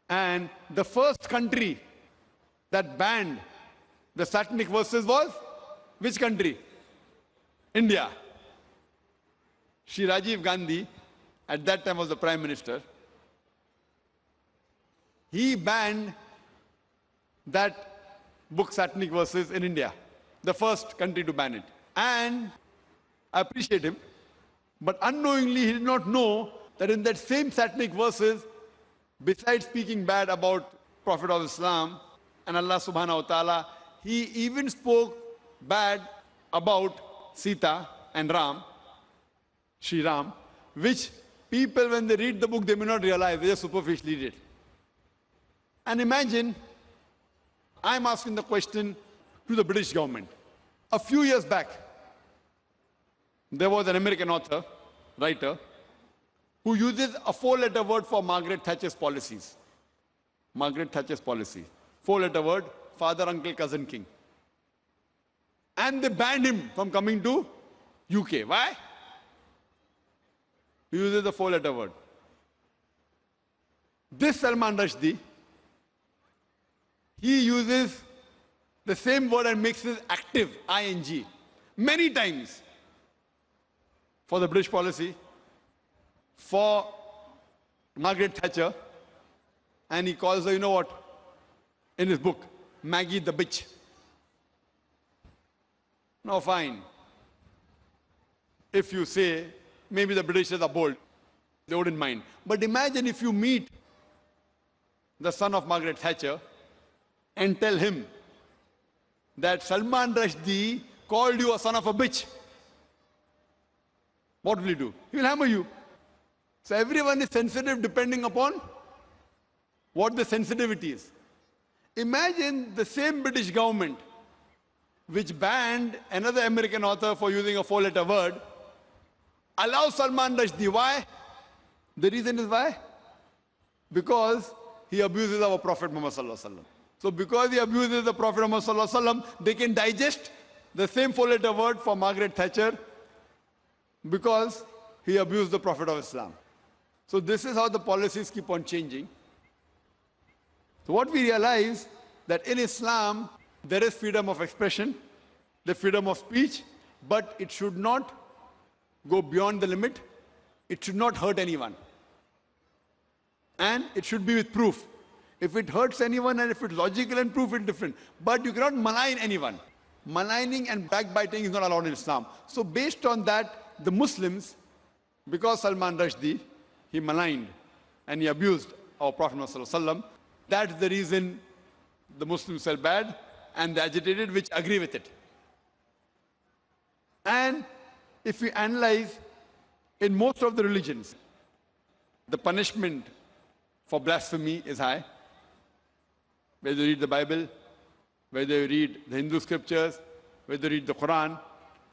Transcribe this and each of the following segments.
And the first country that banned the satanic verses was which country? India. Shri Rajiv Gandhi, at that time was the Prime Minister. He banned that book, Satanic Verses, in India. The first country to ban it. And I appreciate him. But unknowingly, he did not know that in that same Satanic Verses, besides speaking bad about Prophet of Islam and Allah subhanahu wa ta'ala, he even spoke bad about Sita and Ram, Shri Ram, which people, when they read the book, they may not realize, they just superficially read it. And imagine, I'm asking the question to the British government. A few years back, there was an American author, writer, who uses a four-letter word for Margaret Thatcher's policies. Margaret Thatcher's policy. Four-letter word, father, uncle, cousin, king. And they banned him from coming to UK. Why? He uses the four-letter word. This Salman Rushdie, he uses the same word and makes it active, ing, many times for the British policy, for Margaret Thatcher, and he calls her, you know what, in his book, Maggie the bitch. Now fine, if you say, maybe the Britishers are bold, they wouldn't mind. But imagine if you meet the son of Margaret Thatcher and tell him that Salman Rushdie called you a son of a bitch. What will he do? He will hammer you. So everyone is sensitive depending upon what the sensitivity is. Imagine the same British government which banned another American author for using a four-letter word, allows Salman Rushdie. Why? The reason is why? Because he abuses our Prophet Muhammad Sallallahu Alaihi Wasallam. So because he abuses the Prophet Muhammad Sallallahu Alaihi Wasallam, they can digest the same four-letter word for Margaret Thatcher because he abused the Prophet of Islam. So this is how the policies keep on changing. So what we realize that in Islam, there is freedom of expression, the freedom of speech, but it should not go beyond the limit. It should not hurt anyone. And it should be with proof. If it hurts anyone and if it's logical and proof, it's different. But you cannot malign anyone. Maligning and backbiting is not allowed in Islam. So based on that, the Muslims, because Salman Rushdie, he maligned and he abused our Prophet ﷺ, that's the reason the Muslims felt bad and they agitated, which agree with it. And if we analyze, in most of the religions, the punishment for blasphemy is high. Whether you read the Bible, whether you read the Hindu scriptures, whether you read the Quran,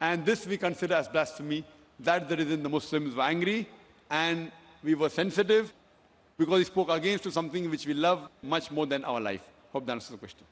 and this we consider as blasphemy. That's the reason the Muslims were angry and we were sensitive, because he spoke against to something which we love much more than our life. Hope that answers the question.